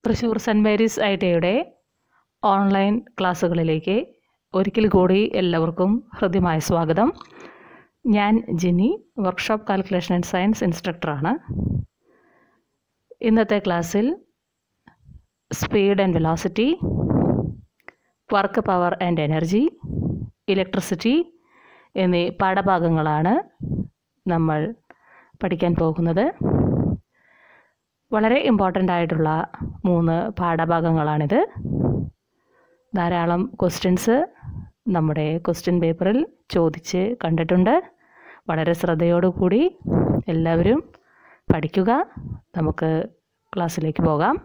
Thrissur saint Mary's ഐ.ടി.ഐയുടെ online ക്ലാസ്സുകളിലേക്ക് ഒരിക്കൽ കൂടി എല്ലാവർക്കും ഹൃദ്യമായ സ്വാഗതം. ഞാൻ Jini, workshop calculation and science ഇൻസ്ട്രക്ടറാണ്. ഇന്നത്തെ ക്ലാസ്സിൽ speed and velocity, work power and energy, electricity എന്നീ പാഠഭാഗങ്ങളാണ് നമ്മൾ പഠിക്കാൻ പോകുന്നത്. വളരെ ഇമ്പോർട്ടൻ്റ് ആയിട്ടുള്ള 3 പാഠഭാഗങ്ങളാണിത്. ധാരാളം ക്വസ്റ്റ്യൻസ് നമ്മുടെ ക്വസ്റ്റ്യൻ പേപ്പറിൽ ചോദിച്ച് കണ്ടിട്ടുണ്ട്. വളരെ ശ്രദ്ധയോടുകൂടി എല്ലാവരും പഠിക്കുക. നമുക്ക് ക്ലാസ്സിലേക്ക് പോകാം.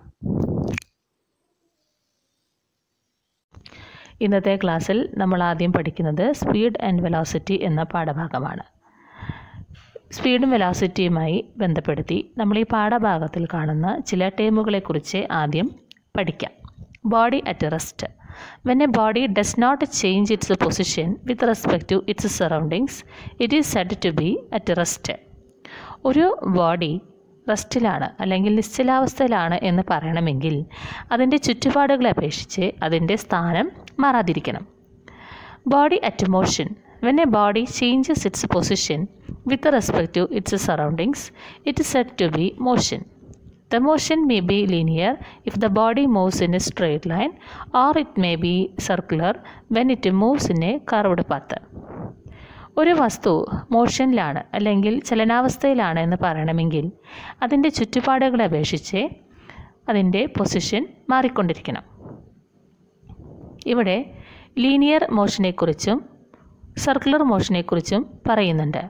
ഇന്നത്തെ ക്ലാസ്സിൽ നമ്മൾ ആദ്യം പഠിക്കുന്നത് സ്പീഡ് ആൻഡ് വെലോസിറ്റി എന്ന പാഠഭാഗമാണ്. സ്പീഡും വെലോസിറ്റിയുമായി ബന്ധപ്പെടുത്തി നമ്മൾ ഈ പാഠഭാഗത്തിൽ കാണുന്ന ചില ടേമുകളെക്കുറിച്ച് ആദ്യം പഠിക്കാം. Body at rest. When a body does not change its position with respect to its surroundings, it is said to be at rest. ഒരു ബോഡി റെസ്റ്റിലാണ് അല്ലെങ്കിൽ നിശ്ചലാവസ്ഥയിലാണ് എന്ന് പറയണമെങ്കിൽ അതിൻ്റെ ചുറ്റുപാടുകളെ അപേക്ഷിച്ച് അതിൻ്റെ സ്ഥാനം മാറാതിരിക്കണം. Body at motion. When a body changes its position with respect to its surroundings, it is said to be motion. The motion may be linear if the body moves in a straight line, or it may be circular when it moves in a curved path. ഒരു വസ്തു മോഷനിലാണ് അല്ലെങ്കിൽ ചലനാവസ്ഥയിലാണ് എന്ന് പറയണമെങ്കിൽ അതിൻ്റെ ചുറ്റുപാടുകളെ അപേക്ഷിച്ച് അതിൻ്റെ position മാറിക്കൊണ്ടിരിക്കണം. ഇവിടെ ലീനിയർ മോഷനെക്കുറിച്ചും സർക്കുലർ മോഷനെക്കുറിച്ചും പറയുന്നുണ്ട്.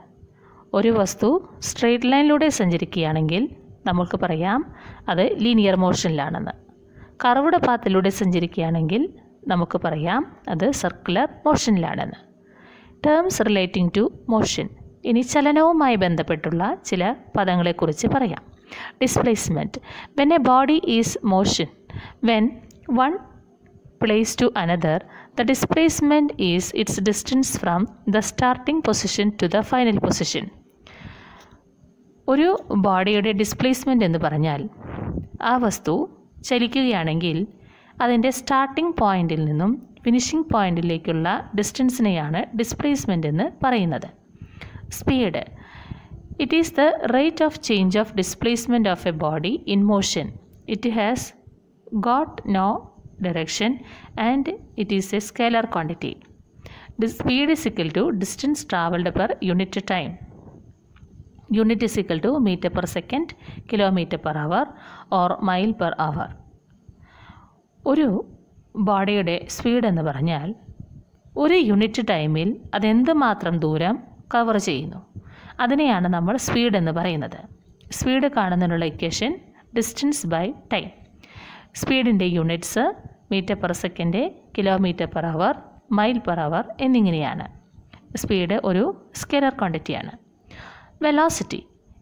ഒരു വസ്തു സ്ട്രെയിറ്റ് ലൈനിലൂടെ സഞ്ചരിക്കുകയാണെങ്കിൽ നമുക്ക് പറയാം അത് ലീനിയർ മോഷനിലാണെന്ന്. കർവ്ഡ് പാത്തിലൂടെ സഞ്ചരിക്കുകയാണെങ്കിൽ നമുക്ക് പറയാം അത് സർക്കുലർ മോഷനിലാണെന്ന്. Terms relating to motion. ഇനി ചലനവുമായി ബന്ധപ്പെട്ടുള്ള ചില പദങ്ങളെക്കുറിച്ച് പറയാം. Displacement. When a body is motion when one place to another, the displacement is its distance from the starting position to the final position. ഒരു ബോഡിയുടെ ഡിസ്പ്ലേസ്മെൻറ്റ് എന്ന് പറഞ്ഞാൽ ആ വസ്തു ചലിക്കുകയാണെങ്കിൽ അതിൻ്റെ സ്റ്റാർട്ടിംഗ് പോയിന്റിൽ നിന്നും ഫിനിഷിംഗ് പോയിന്റിലേക്കുള്ള ഡിസ്റ്റൻസിനെയാണ് ഡിസ്പ്ലേസ്മെൻറ്റ് എന്ന് പറയുന്നത്. Speed. It is the rate of change of displacement of a body in motion. It has got no direction and it is a scalar quantity. The speed is equal to distance traveled per unit time. Unit is equal to meter per second, kilometer per hour or mile per hour. ഒരു ബോഡിയുടെ speed എന്ന് പറഞ്ഞാൽ ഒരു unit ടൈമിൽ അതെന്തുമാത്രം ദൂരം cover ചെയ്യുന്നു അതിനെയാണ് നമ്മൾ സ്പീഡ് എന്ന് പറയുന്നത്. സ്പീഡ് കാണുന്നതിനുള്ള ഇക്വേഷൻ ഡിസ്റ്റൻസ് ബൈ ടൈം. സ്പീഡിൻ്റെ units metre per second, kilometre per hour, mile per hour എന്നിങ്ങനെയാണ്. സ്പീഡ് ഒരു സ്കെയിലർ ക്വാണ്ടിറ്റിയാണ്. Velocity.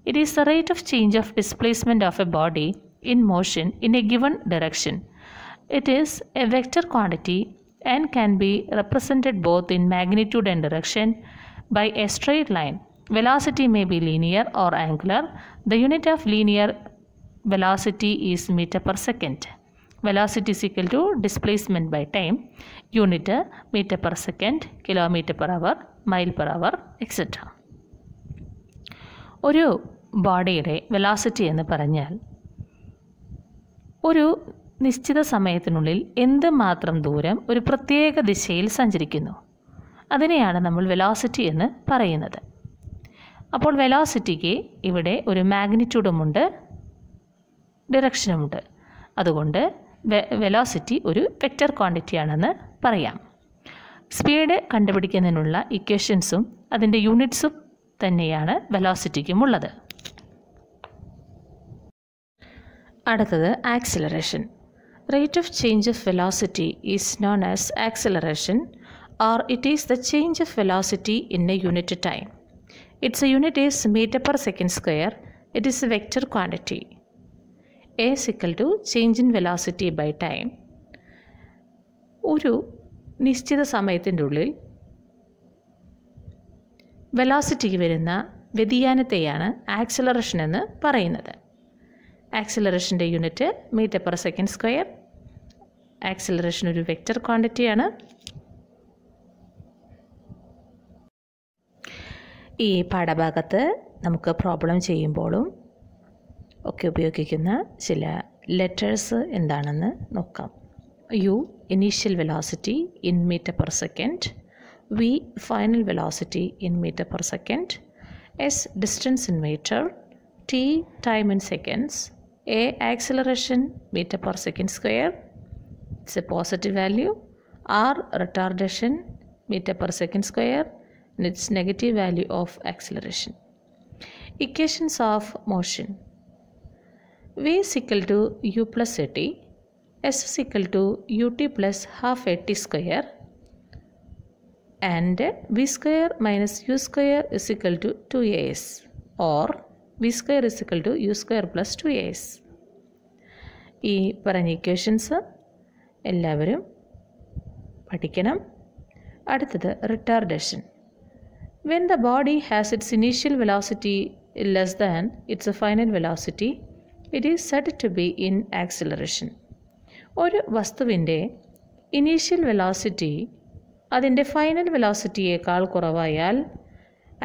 It is the rate of change of displacement of a body in motion in a given direction. It is a vector quantity and can be represented both in magnitude and direction by a straight line. Velocity may be linear or angular. The unit of linear velocity is meter per second. Velocity is equal to displacement by time. Unit meter per second, kilometer per hour, mile per hour, etc. ഒരു ബോഡിയുടെ velocity എന്ന് പറഞ്ഞാൽ ഒരു നിശ്ചിത സമയത്തിനുള്ളിൽ എന്തുമാത്രം ദൂരം ഒരു പ്രത്യേക ദിശയിൽ സഞ്ചരിക്കുന്നു അതിനെയാണ് നമ്മൾ വെലോസിറ്റി എന്ന് പറയുന്നത്. അപ്പോൾ വെലോസിറ്റിക്ക് ഇവിടെ ഒരു മാഗ്നിറ്റ്യൂഡുമുണ്ട്, ഡിറക്ഷനുമുണ്ട്. അതുകൊണ്ട് വെലോസിറ്റി ഒരു വെക്റ്റർ ക്വാണ്ടിറ്റിയാണെന്ന് പറയാം. സ്പീഡ് കണ്ടുപിടിക്കുന്നതിനുള്ള ഇക്വേഷൻസും അതിൻ്റെ യൂണിറ്റ്സും തന്നെയാണ് വെലോസിറ്റിക്കുമുള്ളത്. അടുത്തത് acceleration. Rate of change of velocity is known as acceleration or it is the change of velocity in A unit time. Its unit is meter per second square. It is a vector quantity. A is equal to change in velocity by time. ഒരു നിശ്ചിത സമയത്തിൻ്റെ ഉള്ളിൽ വെലോസിറ്റിക്ക് വരുന്ന വ്യതിയാനത്തെയാണ് acceleration എന്ന് പറയുന്നത്. ആക്സിലറേഷൻ്റെ unit metre per second square. Acceleration ഒരു vector ക്വാണ്ടിറ്റിയാണ്. ഈ പാഠഭാഗത്ത് നമുക്ക് പ്രോബ്ലം ചെയ്യുമ്പോഴും ഒക്കെ ഉപയോഗിക്കുന്ന ചില ലെറ്റേഴ്സ് എന്താണെന്ന് നോക്കാം. U initial velocity in metre per second, V final velocity in metre per second, S distance in metre, T time in seconds, A acceleration metre per second square, it's a positive value, R retardation meter per second square and its negative value of acceleration. Equations of motion. V is equal to u plus at, s is equal to ut plus half at square, and v square minus u square is equal to 2as, or v square is equal to u square plus 2as. ഈ പറഞ്ഞ equations എല്ലാവരും പഠിക്കണം. അടുത്തത് retardation. When the body has its initial velocity less than its final velocity, it is said to be in acceleration. ഒരു വസ്തുവിൻ്റെ initial velocity അതിൻ്റെ final വെലോസിറ്റിയേക്കാൾ കുറവായാൽ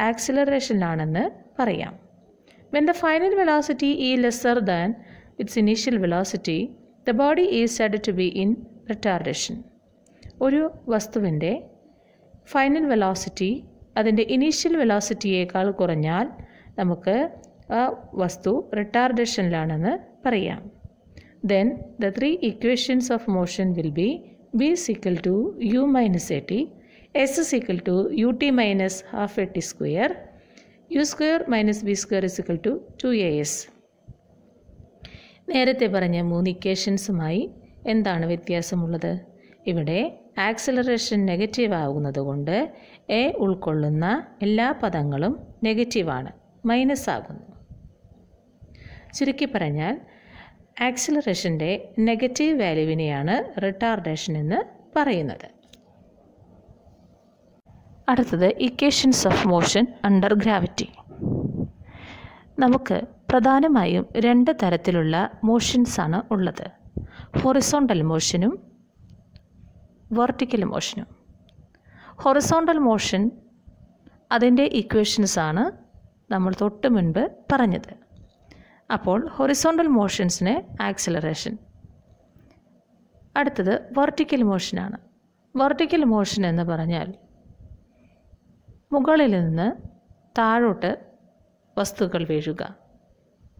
ആക്സിലറേഷനിലാണെന്ന് പറയാം. When the final velocity is lesser than its initial velocity, the body is said to be in retardation. ഒരു വസ്തുവിൻ്റെ final velocity അതിൻ്റെ initial വെലോസിറ്റിയേക്കാൾ കുറഞ്ഞാൽ നമുക്ക് ആ വസ്തു റിട്ടാർഡേഷനിലാണെന്ന് പറയാം. Then the three equations of motion will be v is equal to u minus at, s is equal to ut minus half at square, u square minus v square is equal to 2as. നേരത്തെ പറഞ്ഞ മൂന്ന് ഇക്വേഷൻസുമായി എന്താണ് വ്യത്യാസമുള്ളത്? ഇവിടെ acceleration negative ആകുന്നത് കൊണ്ട് A ഉൾക്കൊള്ളുന്ന എല്ലാ പദങ്ങളും നെഗറ്റീവാണ്, മൈനസ് ആകുന്നു. ചുരുക്കി പറഞ്ഞാൽ ആക്സിലറേഷൻ്റെ നെഗറ്റീവ് വാല്യൂവിനെയാണ് റിട്ടാർഡേഷൻ എന്ന് പറയുന്നത്. അടുത്തത് equations of motion under gravity. നമുക്ക് പ്രധാനമായും രണ്ട് തരത്തിലുള്ള മോഷൻസാണ് ഉള്ളത്, ഹൊറിസോണ്ടൽ മോഷനും വെർട്ടിക്കൽ മോഷനും. ഹൊറിസോണ്ടൽ മോഷൻ അതിൻ്റെ ഇക്വേഷൻസാണ് നമ്മൾ തൊട്ട് മുൻപ് പറഞ്ഞത്. അപ്പോൾ ഹൊറിസോണ്ടൽ മോഷൻസിന് ആക്സിലറേഷൻ. അടുത്തത് വെർട്ടിക്കൽ മോഷനാണ്. വെർട്ടിക്കൽ മോഷൻ എന്ന് പറഞ്ഞാൽ മുകളിൽ നിന്ന് താഴോട്ട് വസ്തുക്കൾ വീഴുക,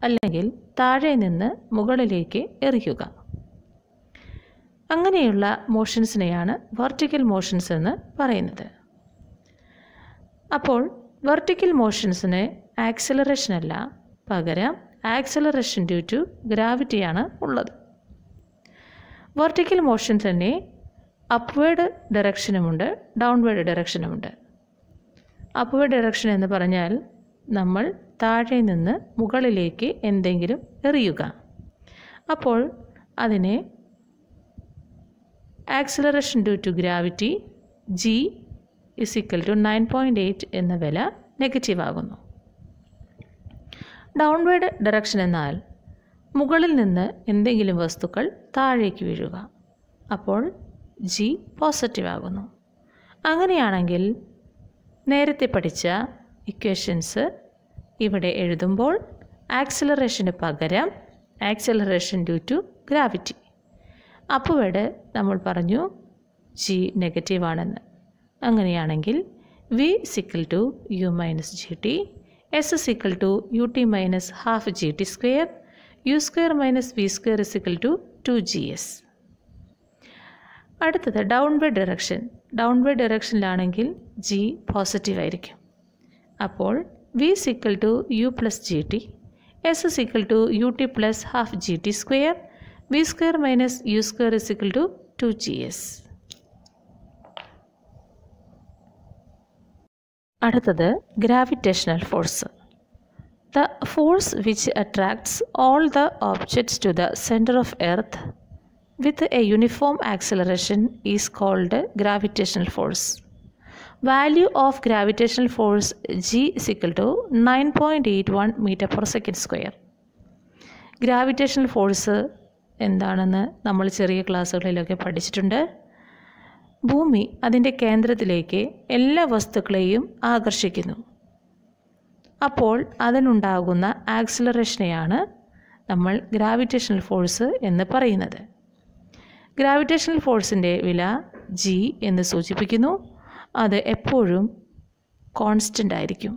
അല്ലെങ്കിൽ താഴെ നിന്ന് മുകളിലേക്ക് എറിയുക. അങ്ങനെയുള്ള മോഷൻസിനെയാണ് വെർട്ടിക്കൽ മോഷൻസ് എന്ന് പറയുന്നത്. അപ്പോൾ വെർട്ടിക്കൽ മോഷൻസിന് ആക്സിലറേഷൻ അല്ല, പകരം ആക്സിലറേഷൻ ഡ്യൂ ടു ഗ്രാവിറ്റിയാണ് ഉള്ളത്. വെർട്ടിക്കൽ മോഷൻ തന്നെ അപ്വേർഡ് ഡയറക്ഷനുമുണ്ട്, ഡൗൺവേർഡ് ഡയറക്ഷനുമുണ്ട്. അപ്വേർഡ് ഡയറക്ഷൻ എന്ന് പറഞ്ഞാൽ നമ്മൾ താഴെ നിന്ന് മുകളിലേക്ക് എന്തെങ്കിലും എറിയുക. അപ്പോൾ അതിനെ acceleration due to gravity G is equal to 9.8 എന്ന വില നെഗറ്റീവ് ആകുന്നു. ഡൗൺവേർഡ് ഡയറക്ഷൻ എന്നാൽ മുകളിൽ നിന്ന് എന്തെങ്കിലും വസ്തുക്കൾ താഴേക്ക് വീഴുക, അപ്പോൾ ജി പോസിറ്റീവ് ആകുന്നു. അങ്ങനെയാണെങ്കിൽ നേരത്തെ പഠിച്ച ഇക്വേഷൻസ് ഇവിടെ എഴുതുമ്പോൾ ആക്സിലറേഷന് പകരം acceleration due to gravity. Upward നമ്മൾ പറഞ്ഞു ജി നെഗറ്റീവ് ആണെന്ന്. അങ്ങനെയാണെങ്കിൽ v equal to u minus g t, s equal to u t minus half g t square, u square minus v square equal to 2gs. അടുത്തത് downward direction. Downward ഡയറക്ഷനിലാണെങ്കിൽ g positive ആയിരിക്കും. അപ്പോൾ v equal to u plus g t, s equal to u t plus half g t square, v square minus U square is equal to 2gs. അടുത്തത് gravitational force. The force which attracts all the objects to the centre of earth with a uniform acceleration is called gravitational force. Value of gravitational force G is equal to 9.81 metre per second square. Gravitational force എന്താണെന്ന് നമ്മൾ ചെറിയ ക്ലാസ്സുകളിലൊക്കെ പഠിച്ചിട്ടുണ്ട്. ഭൂമി അതിൻ്റെ കേന്ദ്രത്തിലേക്ക് എല്ലാ വസ്തുക്കളെയും ആകർഷിക്കുന്നു. അപ്പോൾ അതിനുണ്ടാകുന്ന ആക്സിലറേഷനെയാണ് നമ്മൾ ഗ്രാവിറ്റേഷണൽ ഫോഴ്സ് എന്ന് പറയുന്നത്. ഗ്രാവിറ്റേഷണൽ ഫോഴ്സിൻ്റെ വില G എന്ന് സൂചിപ്പിക്കുന്നു. അത് എപ്പോഴും കോൺസ്റ്റൻ്റ് ആയിരിക്കും.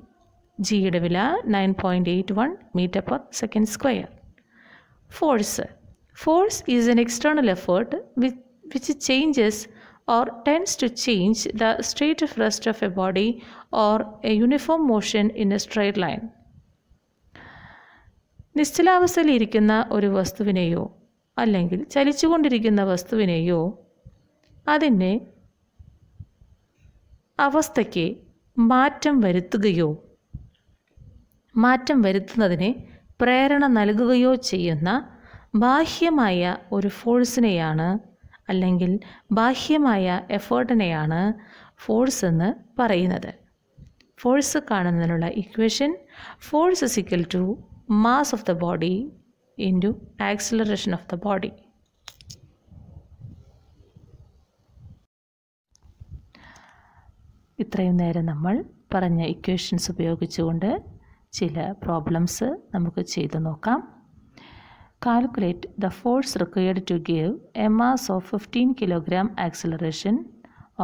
ജിയുടെ വില 9.81 metre per second square. Force is an external effort which changes or tends to change the state of rest of a body or a uniform motion in a straight line. നിശ്ചലാവസ്ഥയിലിരിക്കുന്ന ഒരു വസ്തുവിനെയോ അല്ലെങ്കിൽ ചലിച്ചുകൊണ്ടിരിക്കുന്ന വസ്തുവിനെയോ അതിൻ്റെ അവസ്ഥയ്ക്ക് മാറ്റം വരുത്തുന്നതിന് പ്രേരണ നൽകുകയോ ചെയ്യുന്ന ബാഹ്യമായ ഒരു ഫോഴ്സിനെയാണ് അല്ലെങ്കിൽ ബാഹ്യമായ എഫേർട്ടിനെയാണ് ഫോഴ്സ് എന്ന് പറയുന്നത്. ഫോഴ്സ് കാണുന്നതിനുള്ള equation force is equal to mass of the body into acceleration of the body. ഇത്രയും നേരം നമ്മൾ പറഞ്ഞ ഇക്വേഷൻസ് ഉപയോഗിച്ചുകൊണ്ട് ചില പ്രോബ്ലംസ് നമുക്ക് ചെയ്തു നോക്കാം. Calculate the force required to give a mass of 15 kg acceleration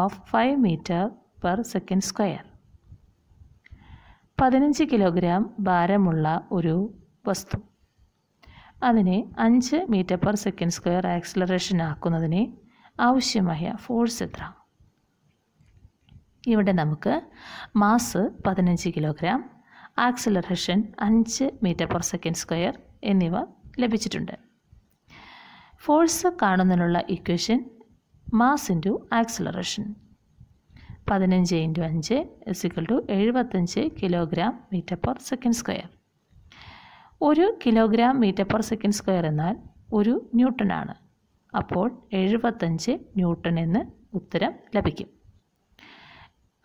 of 5 meter per second square. 15 kilogram ഭാരമുള്ള ഒരു വസ്തു അതിനെ 5 metre per second square acceleration ആക്കുന്നതിന് ആവശ്യമായ ഫോഴ്സ് എത്ര? ഇവിടെ നമുക്ക് mass 15 kilogram, acceleration 5 metre per second square എന്നിവ ലഭിച്ചിട്ടുണ്ട്. ഫോഴ്സ് കാണുന്നതിനുള്ള equation mass into acceleration 15 × 5 = 75 kilogram metre per second square. 1 kilogram metre per second square എന്നാൽ 1 ന്യൂട്ടനാണ്. അപ്പോൾ 75 ന്യൂട്ടൺ എന്ന് ഉത്തരം ലഭിക്കും.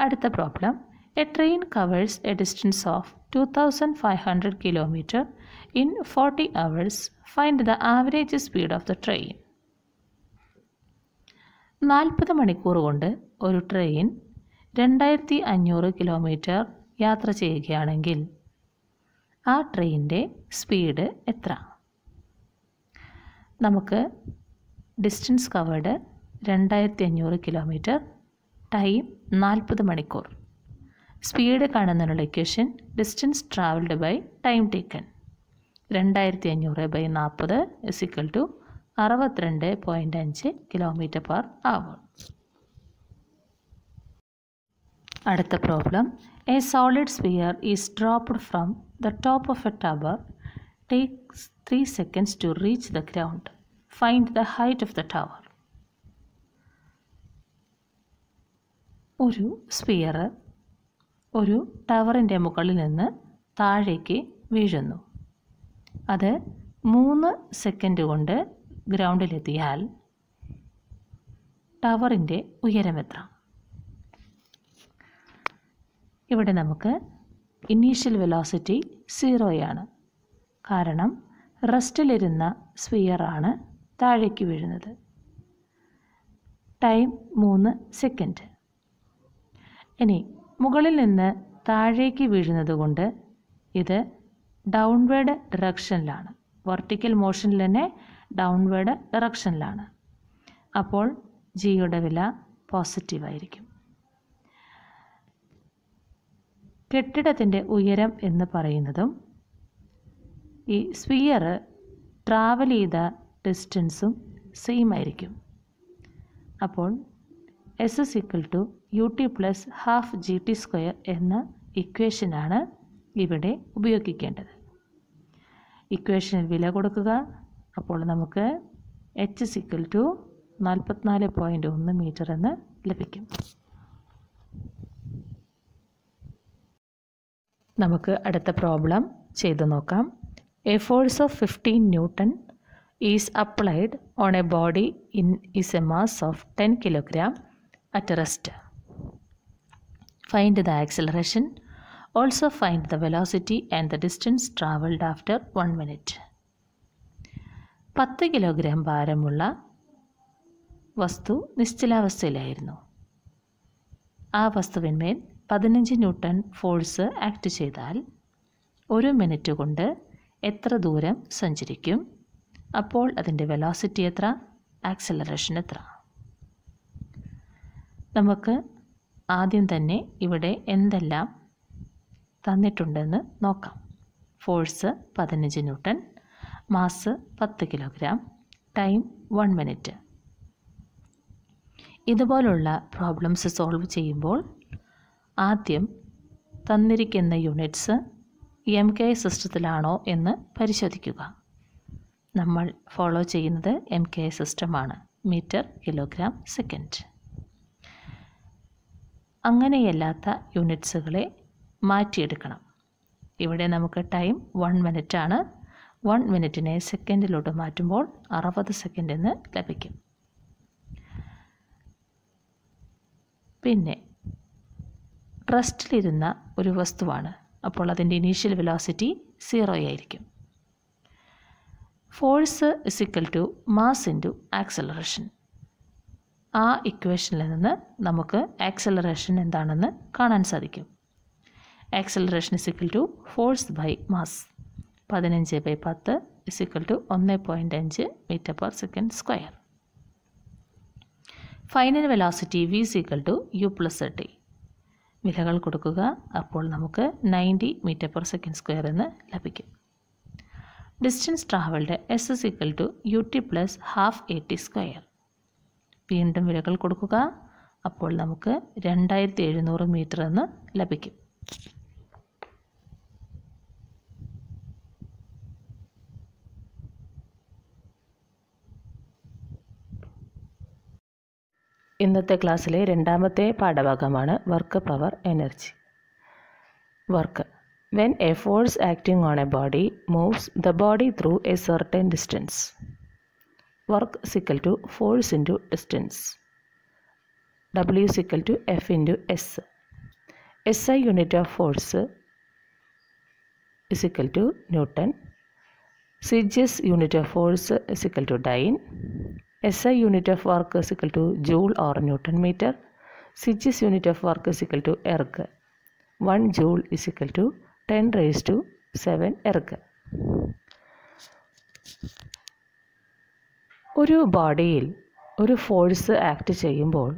അടുത്ത problem. A train covers a distance of 2500 km in 40 hours. Find the average speed of the train. 40 മണിക്കൂർ കൊണ്ട് ഒരു train 2500 kilometre യാത്ര ചെയ്യുകയാണെങ്കിൽ ആ ട്രെയിനിൻ്റെ സ്പീഡ് എത്ര? നമുക്ക് ഡിസ്റ്റൻസ് കവേർഡ് 2500 കിലോമീറ്റർ, ടൈം 40 മണിക്കൂർ. സ്പീഡ് കാണുന്നതിനുള്ള equation distance travelled by time taken 2500 / 40 = 62.5 km/h. അടുത്ത problem. A solid sphere is dropped from the top of a tower. Takes 3 seconds to reach the ground. Find the height of the tower. ഒരു sphere ഒരു ടവറിൻ്റെ മുകളിൽ നിന്ന് താഴേക്ക് വീഴുന്നു. അത് 3 second കൊണ്ട് ഗ്രൗണ്ടിലെത്തിയാൽ ടവറിൻ്റെ ഉയരം എത്ര? ഇവിടെ നമുക്ക് ഇനീഷ്യൽ വെലോസിറ്റി 0 കാരണം റെസ്റ്റിലിരുന്ന സ്പിയറാണ് താഴേക്ക് വീഴുന്നത്. Time 3 second. ഇനി മുകളിൽ നിന്ന് താഴേക്ക് വീഴുന്നത് കൊണ്ട് ഇത് ഡൗൺവേർഡ് ഡിറക്ഷനിലാണ്. വെർട്ടിക്കൽ മോഷനിൽ തന്നെ ഡൗൺവേർഡ് ഡിറക്ഷനിലാണ്. അപ്പോൾ ജിയുടെ വില പോസിറ്റീവായിരിക്കും. കെട്ടിടത്തിൻ്റെ ഉയരം എന്ന് പറയുന്നതും ഈ സ്പിയർ ട്രാവൽ ചെയ്ത ഡിസ്റ്റൻസും സെയിം ആയിരിക്കും. അപ്പോൾ S = ut + ½ gt² എന്ന ഇക്വേഷനാണ് ഇവിടെ ഉപയോഗിക്കേണ്ടത്. ഇക്വേഷനിൽ വില കൊടുക്കുക. അപ്പോൾ നമുക്ക് h = 44.1 മീറ്റർ എന്ന് ലഭിക്കും. നമുക്ക് അടുത്ത പ്രോബ്ലം ചെയ്തു നോക്കാം. A force of 15 Newton is applied on A body is A mass of 10 kg at rest. Find the acceleration. Also find the velocity and the distance travelled after 1 minute. 10 kilogram ഭാരമുള്ള വസ്തു നിശ്ചലാവസ്ഥയിലായിരുന്നു. ആ വസ്തുവിന്മേൽ 15 newton force act ചെയ്താൽ 1 minute കൊണ്ട് എത്ര ദൂരം സഞ്ചരിക്കും? അപ്പോൾ അതിൻ്റെ വെലോസിറ്റി എത്ര, ആക്സലറേഷൻ എത്ര? നമുക്ക് ആദ്യം തന്നെ ഇവിടെ എന്തെല്ലാം തന്നിട്ടുണ്ടെന്ന് നോക്കാം. Force 15 newton, mass 10 kilogram, time 1 minute. ഇതുപോലുള്ള പ്രോബ്ലംസ് സോൾവ് ചെയ്യുമ്പോൾ ആദ്യം തന്നിരിക്കുന്ന യൂണിറ്റ്സ് MK സിസ്റ്റത്തിലാണോ എന്ന് പരിശോധിക്കുക. നമ്മൾ ഫോളോ ചെയ്യുന്നത് MK സിസ്റ്റമാണ്, മീറ്റർ, കിലോഗ്രാം, സെക്കൻഡ്. അങ്ങനെയല്ലാത്ത യൂണിറ്റ്സുകളെ മാറ്റിയെടുക്കണം. ഇവിടെ നമുക്ക് ടൈം 1 മിനിറ്റാണ്. 1 മിനിറ്റിനെ സെക്കൻഡിലോട്ട് മാറ്റുമ്പോൾ 60 സെക്കൻഡ് എന്ന് ലഭിക്കും. പിന്നെ റെസ്റ്റിലിരുന്ന ഒരു വസ്തുവാണ്, അപ്പോൾ അതിൻ്റെ ഇനീഷ്യൽ വെലോസിറ്റി 0 ആയിരിക്കും. Force = mass into acceleration. ആ ഇക്വേഷനിൽ നിന്ന് നമുക്ക് ആക്സലറേഷൻ എന്താണെന്ന് കാണാൻ സാധിക്കും. Acceleration = force by mass. 15/10 = 1.5 m/s². Final velocity v = u+t. വിലകൾ കൊടുക്കുക, അപ്പോൾ നമുക്ക് 90 m/s² എന്ന് ലഭിക്കും. Distance travelled s = ut + ½ at². വീണ്ടും വിലകൾ കൊടുക്കുക, അപ്പോൾ നമുക്ക് 2700 മീറ്റർ എന്ന് ലഭിക്കും. ഇന്നത്തെ ക്ലാസ്സിലെ രണ്ടാമത്തെ പാഠഭാഗമാണ് work, power, energy. Work. When a force acting on a body moves the body through a certain distance. Work = force into distance. W = F into S. SI unit of force = Newton. CGS unit of force = Dyne. SI unit of work = Joule or Newton meter. CGS unit of work = erg. 1 joule = 10⁻⁷ erg. ഒരു ബോഡിയിൽ ഒരു force act ചെയ്യുമ്പോൾ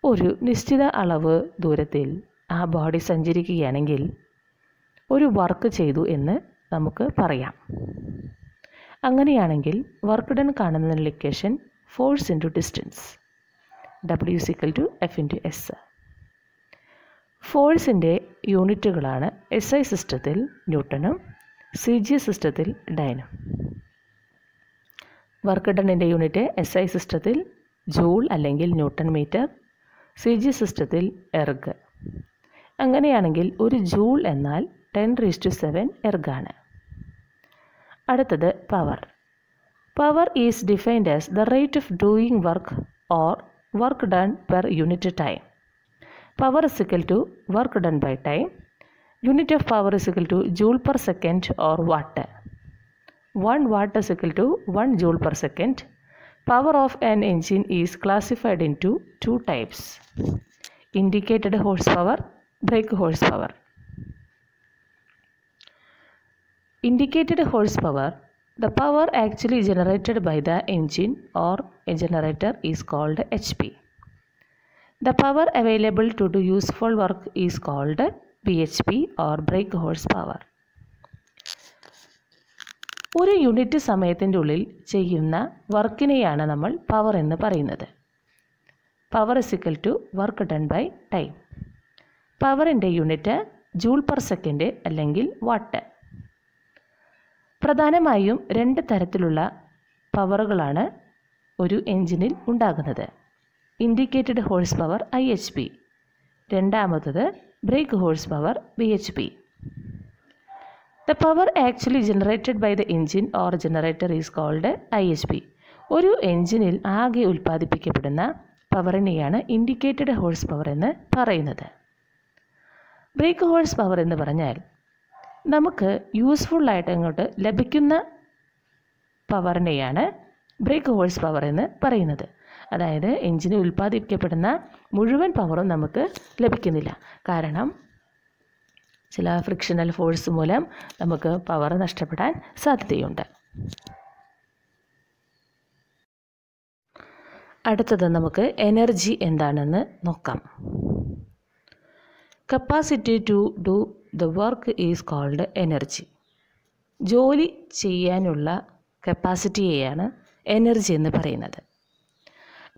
ഒരു നിശ്ചിത അളവ് ദൂരത്തിൽ ആ body സഞ്ചരിക്കുകയാണെങ്കിൽ ഒരു വർക്ക് ചെയ്തു എന്ന് നമുക്ക് പറയാം. അങ്ങനെയാണെങ്കിൽ വർക്ക് ഡൺ കാണുന്നതിനുള്ള equation force into distance. W = F into S. ഫോഴ്സിൻ്റെ യൂണിറ്റുകളാണ് SI സിസ്റ്റത്തിൽ ന്യൂട്ടണും CGS സിസ്റ്റത്തിൽ ഡൈനും. വർക്ക് ഡണ്ണിൻ്റെ യൂണിറ്റ് SI സിസ്റ്റത്തിൽ ജൂൾ അല്ലെങ്കിൽ ന്യൂട്ടൺ മീറ്റർ, CGS സിസ്റ്റത്തിൽ എർഗ്. അങ്ങനെയാണെങ്കിൽ ഒരു ജൂൾ എന്നാൽ 10⁻⁷ എർഗാണ്. അടുത്തത് power. Power is defined as the rate of doing work or work done per unit time. Power = work done by time. Unit of power = joule per second or what. 1 watt = 1 joule per second. Power of an engine is classified into 2 types: indicated horsepower, brake horsepower. Indicated horsepower, the power actually generated by the engine or a generator, is called HP. The power available to do useful work is called BHP or brake horsepower. ഒരു unit സമയത്തിൻ്റെ ഉള്ളിൽ ചെയ്യുന്ന വർക്കിനെയാണ് നമ്മൾ power എന്ന് പറയുന്നത്. Power = work done by time. പവറിൻ്റെ unit joule per second അല്ലെങ്കിൽ വാട്ട്. പ്രധാനമായും 2 തരത്തിലുള്ള പവറുകളാണ് ഒരു എഞ്ചിനിൽ ഉണ്ടാകുന്നത്. ഇൻഡിക്കേറ്റഡ് ഹോഴ്സ് പവർ IHP, രണ്ടാമത്തത് brake horse power BHP. The power actually generated by the engine or generator is called IHP. ഒരു എഞ്ചിനിൽ ആകെ ഉൽപ്പാദിപ്പിക്കപ്പെടുന്ന പവറിനെയാണ് ഇൻഡിക്കേറ്റഡ് ഹോഴ്സ് പവർ എന്ന് പറയുന്നത്. ബ്രേക്ക് ഹോഴ്സ് പവർ എന്ന് പറഞ്ഞാൽ നമുക്ക് യൂസ്ഫുള്ളായിട്ട് അങ്ങോട്ട് ലഭിക്കുന്ന പവറിനെയാണ് ബ്രേക്ക് ഹോഴ്സ് പവർ എന്ന് പറയുന്നത്. അതായത് എഞ്ചിന് ഉൽപ്പാദിപ്പിക്കപ്പെടുന്ന മുഴുവൻ പവറും നമുക്ക് ലഭിക്കുന്നില്ല. കാരണം ചില ഫ്രിക്ഷണൽ ഫോഴ്സ് മൂലം നമുക്ക് പവർ നഷ്ടപ്പെടാൻ സാധ്യതയുണ്ട്. അടുത്തത് നമുക്ക് എനർജി എന്താണെന്ന് നോക്കാം. Capacity to do the work is called energy. ജോലി ചെയ്യാനുള്ള കപ്പാസിറ്റിയെയാണ് എനർജി എന്ന് പറയുന്നത്.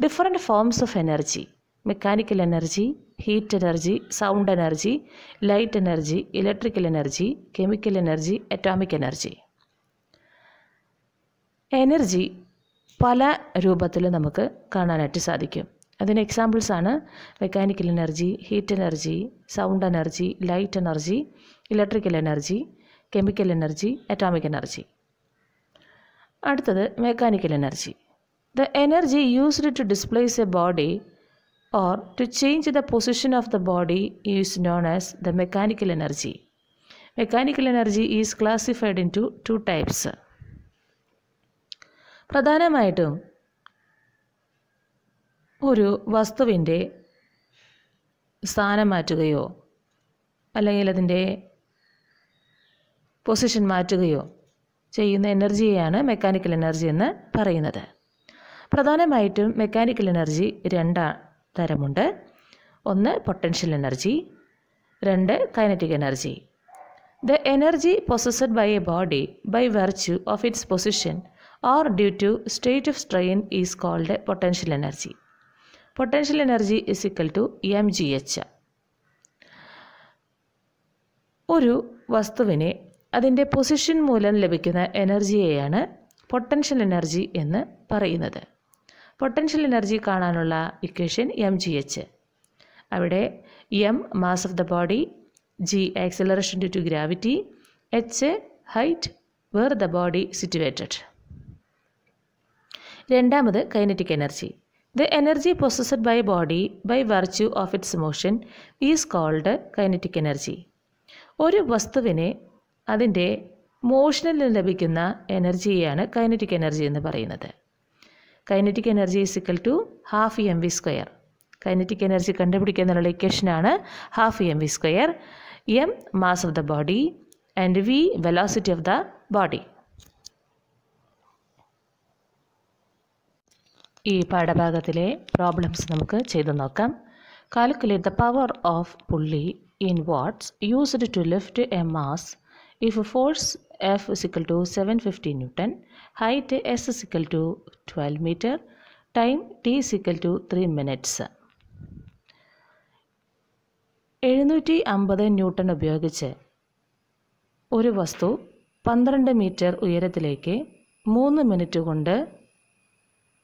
Different forms of energy: mechanical energy, heat energy, sound energy, light energy, electrical energy, chemical energy, atomic energy. Energy പല രൂപത്തിൽ നമുക്ക് കാണാനായിട്ട് സാധിക്കും. അതിന് എക്സാമ്പിൾസാണ് mechanical energy, heat energy, sound energy, light energy, electrical energy, chemical energy, atomic energy. അടുത്തത് mechanical energy. The energy used to displace a body or to change the position of the body is known as the mechanical energy. Mechanical energy is classified into two types. പ്രധാനമായിട്ടും ഒരു വസ്തുവിൻ്റെ സ്ഥാനം മാറ്റുകയോ അല്ലെങ്കിൽ അതിൻ്റെ position മാറ്റുകയോ ചെയ്യുന്ന എനർജിയെയാണ് mechanical energy എന്ന് പറയുന്നത്. പ്രധാനമായിട്ടും മെക്കാനിക്കൽ എനർജി രണ്ട് തരമുണ്ട്. ഒന്ന് പൊട്ടൻഷ്യൽ എനർജി, രണ്ട് kinetic energy. The energy possessed by a body by virtue of its position or due to state of strain is called potential energy. Potential energy is equal to mgh. ഒരു വസ്തുവിനെ അതിൻ്റെ position മൂലം ലഭിക്കുന്ന എനർജിയെയാണ് potential energy എന്ന് പറയുന്നത്. Potential energy കാണാനുള്ള equation mgh. അവിടെ m mass of the body, g acceleration due to gravity, h height where the body situated. രണ്ടാമത് kinetic energy. The energy possessed by body by virtue of its motion is called kinetic energy. ഒരു വസ്തുവിനെ അതിൻ്റെ മോഷനിൽ ലഭിക്കുന്ന എനർജിയെയാണ് kinetic energy എന്ന് പറയുന്നത്. Kinetic energy is equal to half mv². Kinetic energy കണ്ടുപിടിക്കുന്നതിനുള്ള ഇക്വേഷനാണ് half mv². m mass of the body and v velocity of the body. ഈ പാഠഭാഗത്തിലെ പ്രോബ്ലംസ് നമുക്ക് ചെയ്തു നോക്കാം. Calculate the power of pulley in watts used to lift a mass if force F is equal to 750 Newton, height S is equal to 12 meter, time T is equal to 3 minutes. 750 newton ഉപയോഗിച്ച് ഒരു വസ്തു 12 metre ഉയരത്തിലേക്ക് 3 minute കൊണ്ട്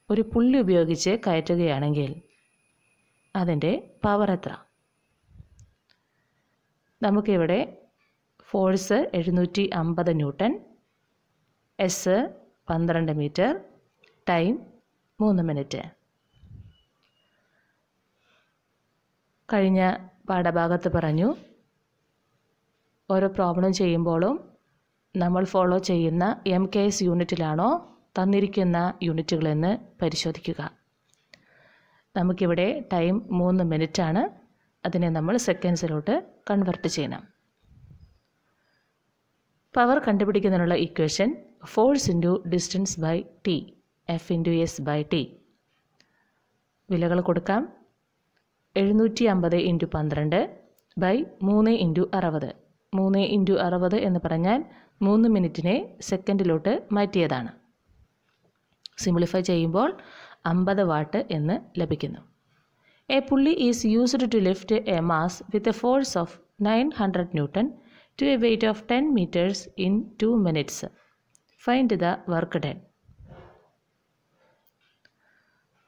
ഒരു പുള്ളി ഉപയോഗിച്ച് കയറ്റുകയാണെങ്കിൽ അതിൻ്റെ power എത്ര? നമുക്കിവിടെ force 750 newton, S 12 metre, time 3 minute. കഴിഞ്ഞ പാഠഭാഗത്ത് പറഞ്ഞു, ഓരോ പ്രോബ്ലം ചെയ്യുമ്പോഴും നമ്മൾ ഫോളോ ചെയ്യുന്ന MKS യൂണിറ്റിലാണോ തന്നിരിക്കുന്ന യൂണിറ്റുകളെന്ന് പരിശോധിക്കുക. നമുക്കിവിടെ ടൈം 3 മിനിറ്റാണ്. അതിനെ നമ്മൾ സെക്കൻഡ്സിലോട്ട് കൺവെർട്ട് ചെയ്യണം. പവർ കണ്ടുപിടിക്കുന്നതിനുള്ള equation force into distance by t, F into s by t. വിലകൾ കൊടുക്കാം. 750 ഇൻറ്റു 12 ബൈ 3 ഇൻറ്റു 60. 3 ഇൻറ്റു 60 എന്ന് പറഞ്ഞാൽ 3 മിനിറ്റിനെ സെക്കൻഡിലോട്ട് മാറ്റിയതാണ്. സിംപ്ലിഫൈ ചെയ്യുമ്പോൾ 50 വാട്ട് എന്ന് ലഭിക്കുന്നു. A pulley is used to lift a mass with a force of 900 newton to a weight of 10 meters in 2 minutes. Find the work done.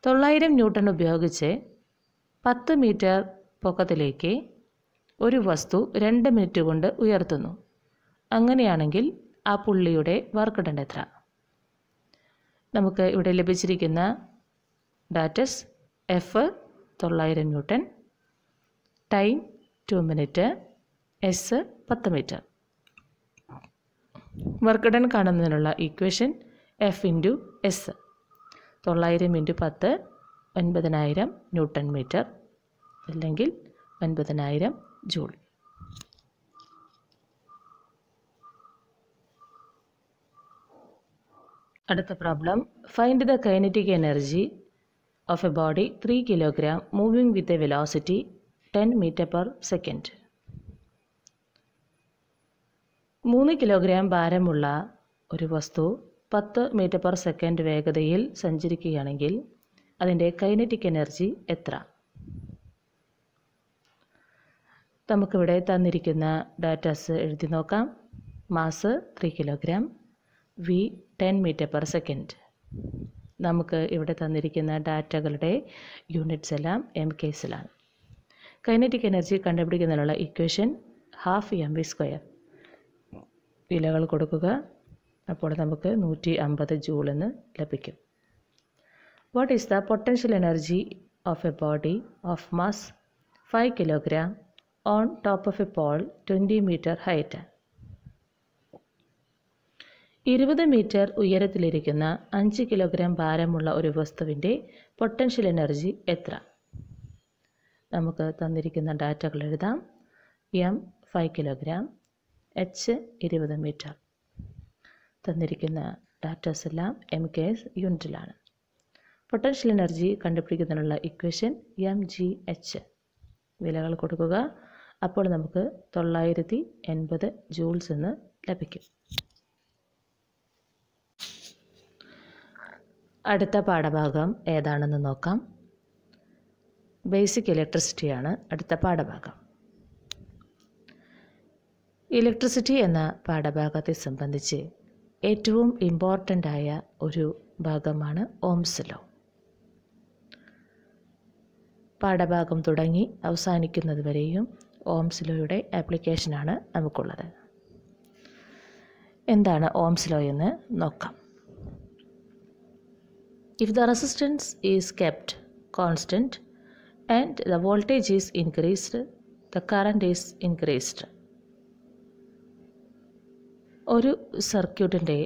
900 newton ഉപയോഗിച്ച് 10 metre പൊക്കത്തിലേക്ക് ഒരു വസ്തു 2 minute കൊണ്ട് ഉയർത്തുന്നു. അങ്ങനെയാണെങ്കിൽ ആ പുള്ളിയുടെ വർക്ക് ഡൺ എത്ര? നമുക്ക് ഇവിടെ ലഭിച്ചിരിക്കുന്ന datas f 900 newton, time 2 minute, s 10 metre. Work done കാണുന്നതിനുള്ള equation f into s. 900 into 10 9000 newton metre അല്ലെങ്കിൽ 9000 ജൂൾ. അടുത്ത problem, find the kinetic energy of a body 3 kilogram moving with a velocity 10 metre per second. 3 kilogram ഭാരമുള്ള ഒരു വസ്തു 10 metre per second വേഗതയിൽ സഞ്ചരിക്കുകയാണെങ്കിൽ അതിൻ്റെ kinetic energy എത്ര? നമുക്കിവിടെ തന്നിരിക്കുന്ന ഡാറ്റാസ് എഴുതി നോക്കാം. Mass 3 kilogram, v 10 metre per second. നമുക്ക് ഇവിടെ തന്നിരിക്കുന്ന ഡാറ്റകളുടെ യൂണിറ്റ്സ് എല്ലാം എം കേസിലാണ്. കൈനറ്റിക് എനർജി കണ്ടുപിടിക്കുന്നതിനുള്ള ഇക്വേഷൻ 12 mv². വിലകൾ കൊടുക്കുക. അപ്പോൾ നമുക്ക് 150 ജൂൾ എന്ന് ലഭിക്കും. What is the potential energy of a body of mass 5 kilogram on top of a pole 20 metre height? 20 metre ഉയരത്തിലിരിക്കുന്ന 5 കിലോഗ്രാം ഭാരമുള്ള ഒരു വസ്തുവിൻ്റെ പൊട്ടൻഷ്യൽ എനർജി എത്ര? നമുക്ക് തന്നിരിക്കുന്ന ഡാറ്റകൾ എഴുതാം. M 5 kilogram, h 20 metre. തന്നിരിക്കുന്ന ഡാറ്റാസ് എല്ലാം എം കെ എസ് യൂണിറ്റിലാണ്. പൊട്ടൻഷ്യൽ എനർജി കണ്ടുപിടിക്കുന്നതിനുള്ള ഇക്വേഷൻ mgh. വിലകൾ കൊടുക്കുക. അപ്പോൾ നമുക്ക് 980 ജൂൾസ് എന്ന് ലഭിക്കും. അടുത്ത പാഠഭാഗം ഏതാണെന്ന് നോക്കാം. ബേസിക് ഇലക്ട്രിസിറ്റിയാണ് അടുത്ത പാഠഭാഗം. ഇലക്ട്രിസിറ്റി എന്ന പാഠഭാഗത്തെ സംബന്ധിച്ച് ഏറ്റവും ഇമ്പോർട്ടൻ്റ് ആയ ഒരു ഭാഗമാണ് ഓംസ് ലോ. പാഠഭാഗം തുടങ്ങി അവസാനിക്കുന്നത് വരെയും ഓംസ് ലോയുടെ ആപ്ലിക്കേഷനാണ് നമുക്കുള്ളത്. എന്താണ് ഓംസ് ലോ എന്ന് നോക്കാം. If the resistance is kept constant and the voltage is increased, the current is increased. ഒരു സർക്യൂട്ടിൻ്റെ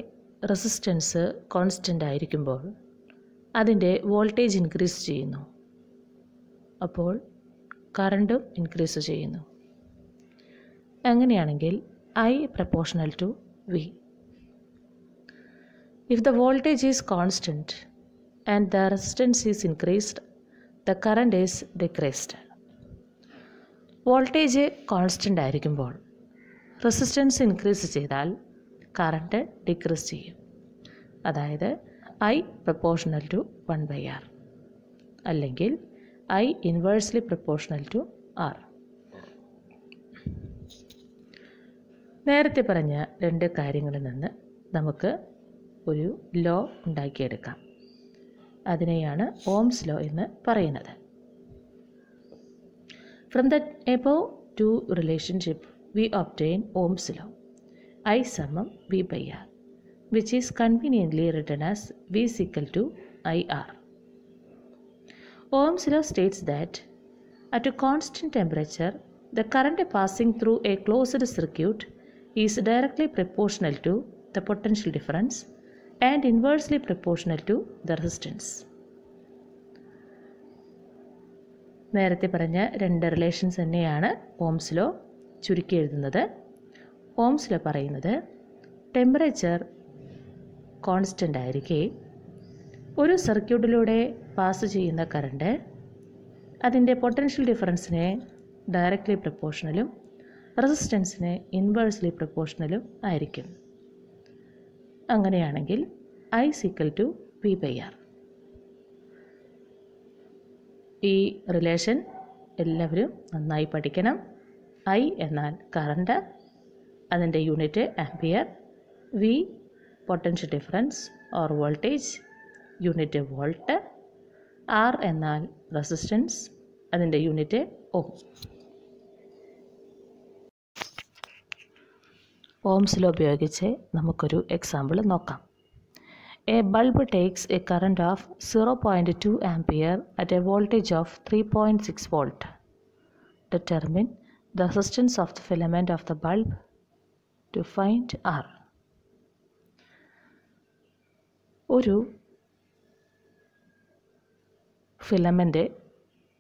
റെസിസ്റ്റൻസ് കോൺസ്റ്റൻ്റ് ആയിരിക്കുമ്പോൾ അതിൻ്റെ വോൾട്ടേജ് ഇൻക്രീസ് ചെയ്യുന്നു, അപ്പോൾ കറണ്ടും ഇൻക്രീസ് ചെയ്യുന്നു. അങ്ങനെയാണെങ്കിൽ I proportional to V. If the voltage is constant and the resistance is increased, the current is decreased. Voltage constant ആയിരിക്കുമ്പോൾ resistance increase ചെയ്താൽ കറണ്ട് ഡിക്രീസ് ചെയ്യും. അതായത് I proportional to 1/R അല്ലെങ്കിൽ I inversely proportional to R. നേരത്തെ പറഞ്ഞ രണ്ട് കാര്യങ്ങളിൽ നിന്ന് നമുക്ക് ഒരു ലോ ഉണ്ടാക്കിയെടുക്കാം. അതിനെയാണ് ഓംസ് ലോ എന്ന് പറയുന്നത്. From the above two relationship we obtain Ohm's law. I summum V/R, which is conveniently written as V is equal to IR. Ohm's law states that at a constant temperature the current passing through a closed circuit is directly proportional to the potential difference and inversely proportional to the resistance. നേരത്തെ പറഞ്ഞ രണ്ട് relations തന്നെയാണ് Ohm's law ചുരുക്കി എഴുതുന്നത്. Ohm's law പറയുന്നത് temperature constant ആയിരിക്കെ ഒരു സർക്യൂട്ടിലൂടെ pass ചെയ്യുന്ന current അതിൻ്റെ പൊട്ടൻഷ്യൽ ഡിഫറൻസിനെ ഡയറക്റ്റ്ലി പ്രപ്പോർഷണലും റെസിസ്റ്റൻസിന് ഇൻവേഴ്സ്ലി പ്രപ്പോർഷണലും ആയിരിക്കും. അങ്ങനെയാണെങ്കിൽ I is equal to V/R. ഈ റിലേഷൻ എല്ലാവരും നന്നായി പഠിക്കണം. I എന്നാൽ കറണ്ട്, അതിൻ്റെ unit ampere. V potential difference or voltage, unit volt. R എന്നാൽ റെസിസ്റ്റൻസ്, അതിൻ്റെ യൂണിറ്റ് ഓം. ഓംസ് ലോ ഉപയോഗിച്ച് നമുക്കൊരു എക്സാമ്പിൾ നോക്കാം. A bulb takes a current of 0.2 ampere at a voltage of 3.6 volt. Determine the resistance of the filament of the bulb to find R. ഒരു filament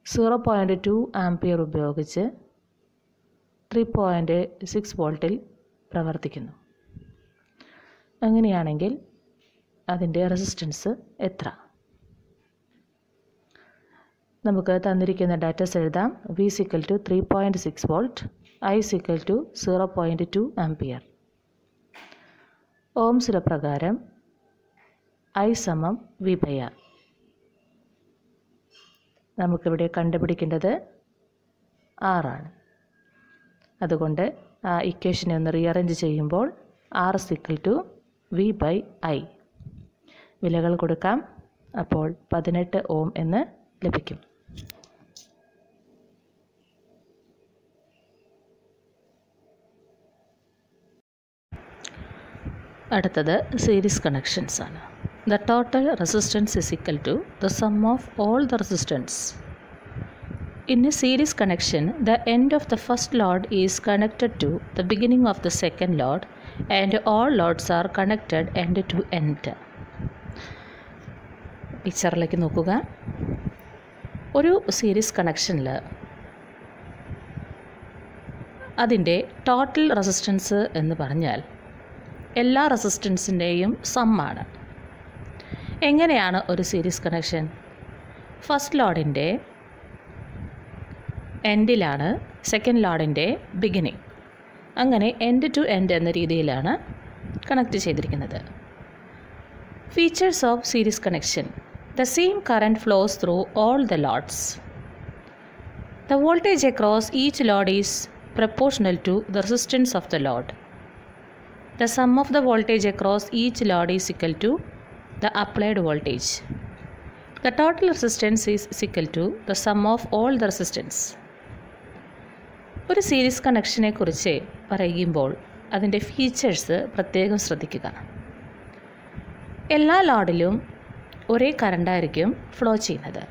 0.2 ampere ഉപയോഗിച്ച് 3.6 വോൾട്ടിൽ പ്രവർത്തിക്കുന്നു. അങ്ങനെയാണെങ്കിൽ അതിൻ്റെ resistance എത്ര? നമുക്ക് തന്നിരിക്കുന്ന ഡാറ്റസ് എഴുതാം. V = 3.6 volt, I = 0.2 ampere. Ohm's law പ്രകാരം I = V/R. നമുക്കിവിടെ കണ്ടുപിടിക്കേണ്ടത് R ആണ്. അതുകൊണ്ട് ആ ഇക്വേഷനെ ഒന്ന് റീഅറേഞ്ച് ചെയ്യുമ്പോൾ R = V/I. വിലകൾ കൊടുക്കാം. അപ്പോൾ 18 ഓം എന്ന് ലഭിക്കും. അടുത്തത് സീരീസ് കണക്ഷൻസ് ആണ്. The total resistance is equal to the sum of all the resistance. In a series connection, the end of the first load is connected to the beginning of the second load and all loads are connected end to end. പിക്ചറിലേക്ക് നോക്കുക. ഒരു series കണക്ഷനിൽ അതിൻ്റെ total resistance എന്ന് പറഞ്ഞാൽ എല്ലാ റെസിസ്റ്റൻസിൻ്റെയും സമ്മാണ്. എങ്ങനെയാണ് ഒരു സീരീസ് കണക്ഷൻ? ഫസ്റ്റ് ലോഡിൻ്റെ എൻഡിലാണ് സെക്കൻഡ് ലോഡിൻ്റെ ബിഗിനിങ്. അങ്ങനെ എൻഡ് ടു എൻഡ് എന്ന രീതിയിലാണ് കണക്ട് ചെയ്തിരിക്കുന്നത്. Features of series connection: the same current flows through all the loads. The voltage across each load is proportional to the resistance of the load. The sum of the voltage across each load is equal to the applied voltage. The total resistance is equal to the sum of all the resistance. ഒരു series കണക്ഷനെ കുറിച്ച് പറയുമ്പോൾ അതിൻ്റെ features പ്രത്യേകം ശ്രദ്ധിക്കുക. എല്ലാ ലോഡിലും ഒരേ കറണ്ടായിരിക്കും flow ചെയ്യുന്നത്.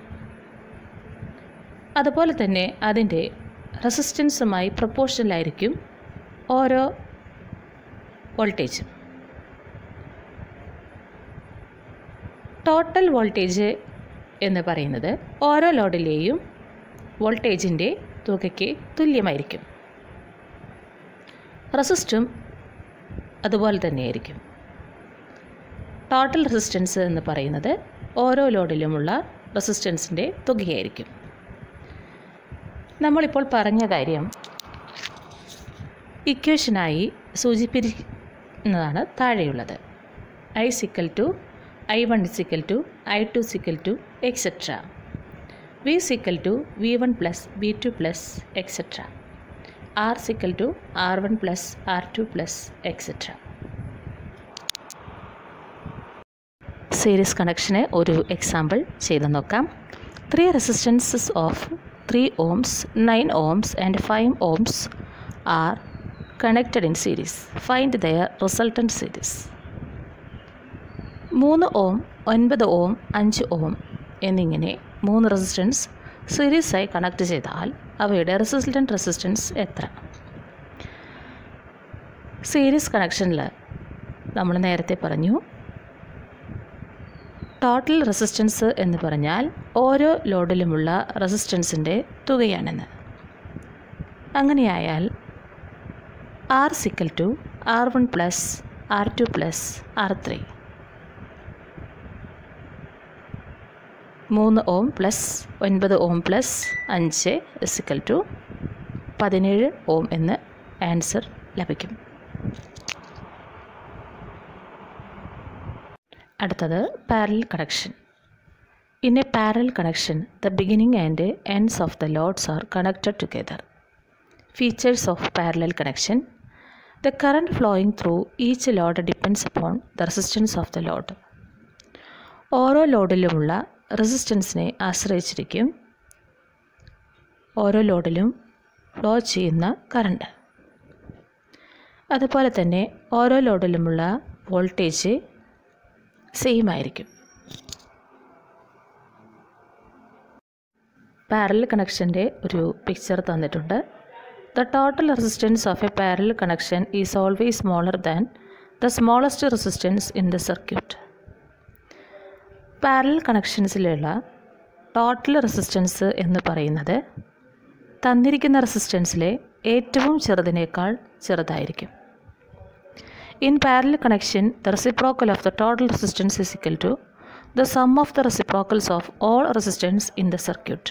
അതുപോലെ തന്നെ അതിൻ്റെ റെസിസ്റ്റൻസുമായി പ്രപ്പോർഷണലായിരിക്കും ഓരോ വോൾട്ടേജ്. ടോട്ടൽ വോൾട്ടേജ് എന്ന് പറയുന്നത് ഓരോ ലോഡിലെയും വോൾട്ടേജിൻ്റെ തുകയ്ക്ക് തുല്യമായിരിക്കും. റെസിസ്റ്റും അതുപോലെ തന്നെയായിരിക്കും. ടോട്ടൽ റെസിസ്റ്റൻസ് എന്ന് പറയുന്നത് ഓരോ ലോഡിലുമുള്ള റെസിസ്റ്റൻസിൻ്റെ തുകയായിരിക്കും. നമ്മളിപ്പോൾ പറഞ്ഞ കാര്യം ഇക്വേഷനായി സൂചിപ്പിക്കുന്നതാണ് താഴെയുള്ളത്. I = I1 = I2 = etc. V = V1 + V2 + etc. R = R1 + R2 + etc. Series കണക്ഷന് ഒരു എക്സാമ്പിൾ ചെയ്ത് നോക്കാം. 3 resistances of 3 ohms, 9 ohms and 5 ohms are connected in series. Find their resultant series. 3 ഓം, 9 ഓം, 5 ഓം എന്നിങ്ങനെ 3 റെസിസ്റ്റൻസ് സീരീസായി കണക്ട് ചെയ്താൽ അവയുടെ റിസൾട്ടൻ്റ് റെസിസ്റ്റൻസ് എത്ര? Series കണക്ഷനിൽ നമ്മൾ നേരത്തെ പറഞ്ഞു ടോട്ടൽ റെസിസ്റ്റൻസ് എന്ന് പറഞ്ഞാൽ ഓരോ ലോഡിലുമുള്ള റെസിസ്റ്റൻസിൻ്റെ തുകയാണെന്ന്. അങ്ങനെയായാൽ R = R1 + R2 + R3. 3 ഓം + 9 ഓം + 5 = 17 ഓം എന്ന് ആൻസർ ലഭിക്കും. അടുത്തത് parallel connection. In a parallel connection, the beginning and ends of the loads are connected together. Features of parallel connection: the current flowing through each load depends upon the resistance of the load. ഓരോ ലോഡിലുമുള്ള റെസിസ്റ്റൻസിനെ ആശ്രയിച്ചിരിക്കും ഓരോ ലോഡിലും flow ചെയ്യുന്ന current. അതുപോലെ തന്നെ ഓരോ ലോഡിലുമുള്ള voltage same ആയിരിക്കും. Parallel കണക്ഷൻ്റെ ഒരു picture തന്നിട്ടുണ്ട്. The total resistance of a parallel connection is always smaller than the smallest resistance in the circuit. Parallel കണക്ഷൻസിലുള്ള ടോട്ടൽ റെസിസ്റ്റൻസ് എന്ന് പറയുന്നത് തന്നിരിക്കുന്ന റെസിസ്റ്റൻസിലെ ഏറ്റവും ചെറുതിനേക്കാൾ ചെറുതായിരിക്കും. In parallel connection, the reciprocal of the total resistance is equal to the sum of the reciprocals of all resistance in the circuit.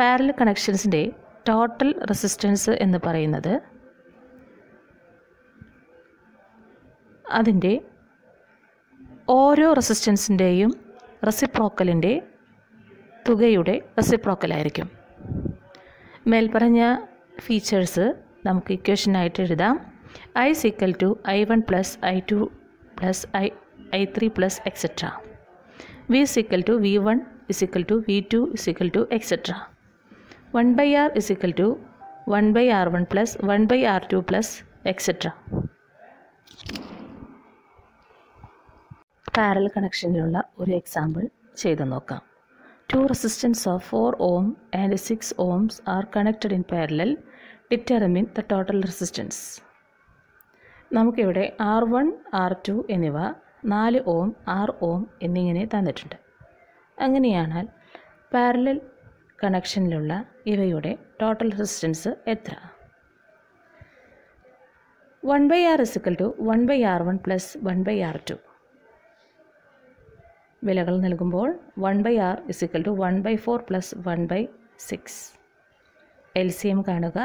Parallel connectionsന്റെ total resistance എന്ന് പറയുന്നത് അതിൻ്റെ ഓരോ റെസിസ്റ്റൻസിൻ്റെയും റെസിപ്രോക്കലിൻ്റെ തുകയുടെ റെസിപ്രോക്കലായിരിക്കും. മേൽപ്പറഞ്ഞ ഫീച്ചേഴ്സ് നമുക്ക് ഇക്വേഷനായിട്ട് എഴുതാം. I is equal to I1 plus I2 plus I3 plus etc. V is equal to V1 is equal to V2 is equal to etc. 1 by R is equal to 1 by R1 plus 1 by R2 plus etc. Parallel കണക്ഷനിലുള്ള ഒരു example ചെയ്തു നോക്കാം. Two resistance of 4 ohm and 6 ohms are connected in parallel. Determine the total resistance. നമുക്കിവിടെ R1, R2 എന്നിവ 4 ഓം 6 ഓം എന്നിങ്ങനെ തന്നിട്ടുണ്ട്. അങ്ങനെയാണെങ്കിൽ parallel കണക്ഷനിലുള്ള ഇവയുടെ ടോട്ടൽ റെസിസ്റ്റൻസ് എത്ര? 1 by R is equal to 1 by R1 plus 1 by R2. വിലകൾ നൽകുമ്പോൾ 1 by R is equal to 1 by 4 plus 1 by 6. LCM കാണുക.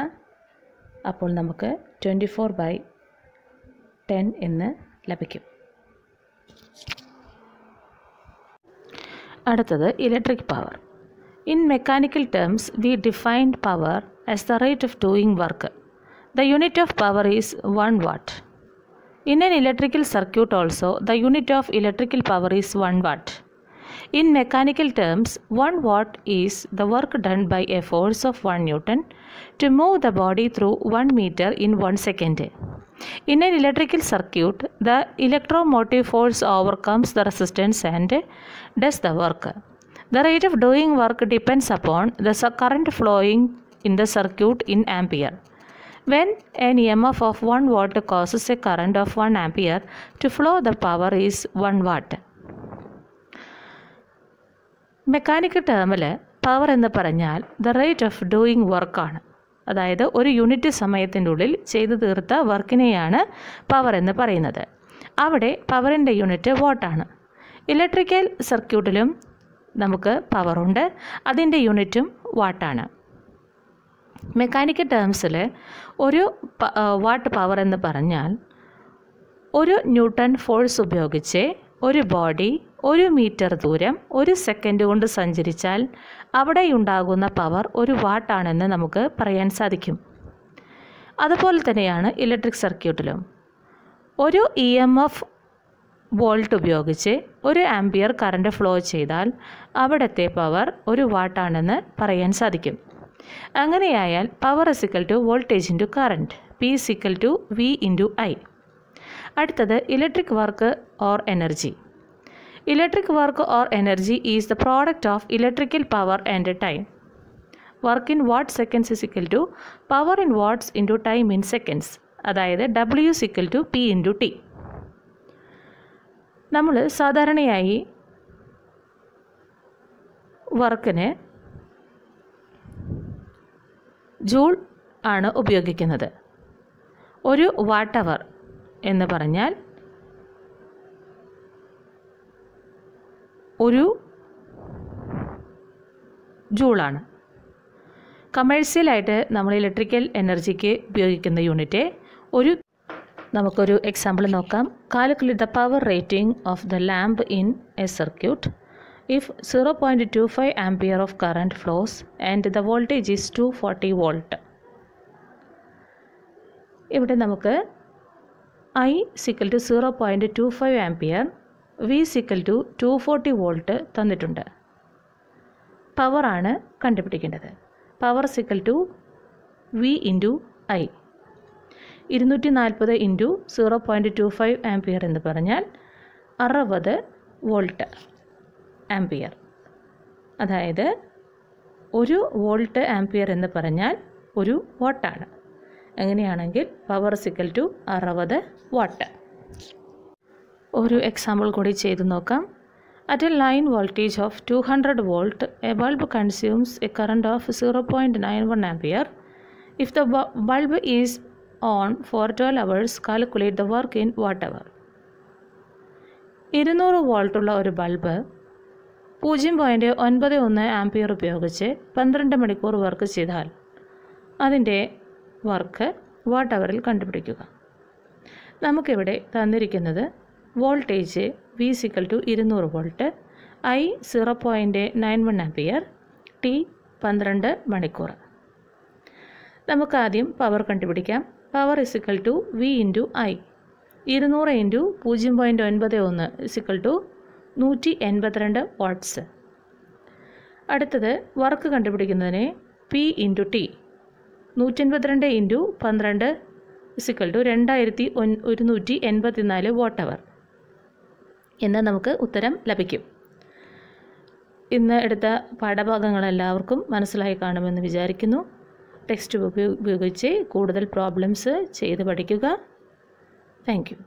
അപ്പോൾ നമുക്ക് 24 by 10 എന്ന് ലഭിക്കും. അടുത്തത് electric power. In mechanical terms we defined power as the rate of doing work. The unit of power is 1 watt. In an electrical circuit also, the unit of electrical power is 1 watt. In mechanical terms, 1 watt is the work done by a force of 1 Newton to move the body through 1 meter in 1 second. In an electrical circuit, the electromotive force overcomes the resistance and does the work. The rate of doing work depends upon the current flowing in the circuit in ampere. When an EMF of 1 watt causes a current of 1 ampere to flow, the power is 1 watt. Mechanical ടേമിൽ power എന്ന് പറഞ്ഞാൽ the rate of doing വർക്കാണ്. അതായത് ഒരു unit സമയത്തിൻ്റെ ഉള്ളിൽ ചെയ്തു തീർത്ത വർക്കിനെയാണ് പവർ എന്ന് പറയുന്നത്. അവിടെ പവറിൻ്റെ യൂണിറ്റ് വാട്ടാണ്. ഇലക്ട്രിക്കൽ സർക്യൂട്ടിലും നമുക്ക് പവറുണ്ട്, അതിൻ്റെ യൂണിറ്റും വാട്ടാണ്. മെക്കാനിക്കൽ ടേംസിൽ ഒരു വാട്ട് പവർ എന്ന് പറഞ്ഞാൽ ഒരു ന്യൂട്ടൺ ഫോഴ്സ് ഉപയോഗിച്ച് ഒരു ബോഡി 1 മീറ്റർ ദൂരം 1 സെക്കൻഡ് കൊണ്ട് സഞ്ചരിച്ചാൽ അവിടെയുണ്ടാകുന്ന പവർ 1 വാട്ടാണെന്ന് നമുക്ക് പറയാൻ സാധിക്കും. അതുപോലെ തന്നെയാണ് ഇലക്ട്രിക് സർക്യൂട്ടിലും. ഒരു EMF വോൾട്ട് ഉപയോഗിച്ച് 1 ആംപിയർ കറണ്ട് ഫ്ലോ ചെയ്താൽ അവിടുത്തെ പവർ 1 വാട്ടാണെന്ന് പറയാൻ സാധിക്കും. അങ്ങനെയായാൽ power is equal to voltage into current, P is equal to V into I. അടുത്തത് electric work or energy. Electric work or energy is the product of electrical power and time. Work in watt seconds is equal to power in watts into time in seconds. അതായത് W is equal to P into T. നമ്മൾ സാധാരണയായി വർക്കിന് joule ആണ് ഉപയോഗിക്കുന്നത്. ഒരു what അവർ എന്ന് പറഞ്ഞാൽ ഒരു ജൂളാണ്. കമേഴ്സ്യലായിട്ട് നമ്മൾ ഇലക്ട്രിക്കൽ എനർജിക്ക് ഉപയോഗിക്കുന്ന യൂണിറ്റ് നമുക്കൊരു എക്സാമ്പിൾ നോക്കാം. Calculate the power rating of the lamp in A circuit if 0.25 ampere of current flows and the voltage is 240 volt. ഇവിടെ നമുക്ക് I is equal to 0.25 ampere, V is equal to 240 volt തന്നിട്ടുണ്ട്. പവറാണ് കണ്ടുപിടിക്കേണ്ടത്. Power is equal to V into I. 240 into 0.25 ampere എന്ന് പറഞ്ഞാൽ 60 volt ampere. അതായത് 1 volt ampere എന്ന് പറഞ്ഞാൽ 1 വാട്ടാണ്. അങ്ങനെയാണെങ്കിൽ power is equal to 60 watt. ഒരു എക്സാമ്പിൾ കൂടി ചെയ്തു നോക്കാം. At a line voltage of 200 volt, a bulb consumes a current of 0.91 ampere. If the bulb is on for 12 hours, calculate the work in watt hour. 200 വോൾട്ടുള്ള ഒരു bulb 0.91 ampere ഉപയോഗിച്ച് 12 മണിക്കൂർ work ചെയ്താൽ അതിൻ്റെ work what അവറിൽ കണ്ടുപിടിക്കുക. നമുക്കിവിടെ തന്നിരിക്കുന്നത് voltage V = 200 volt, I 0.91 ampere, T 12 മണിക്കൂർ. നമുക്കാദ്യം പവർ കണ്ടുപിടിക്കാം. Power V × I. 200 × 0.91 182 വാട്ട്സ്. അടുത്തത് വർക്ക് കണ്ടുപിടിക്കുന്നതിന് P × T. 182 × 12 2184 വാട്ട് അവർ എന്ന് നമുക്ക് ഉത്തരം ലഭിക്കും. ഇന്ന് എടുത്ത പാഠഭാഗങ്ങളെല്ലാവർക്കും മനസ്സിലായി കാണുമെന്ന് വിചാരിക്കുന്നു. ടെക്സ്റ്റ് ബുക്ക് ഉപയോഗിച്ച് കൂടുതൽ പ്രോബ്ലംസ് ചെയ്ത് പഠിക്കുക. Thank you.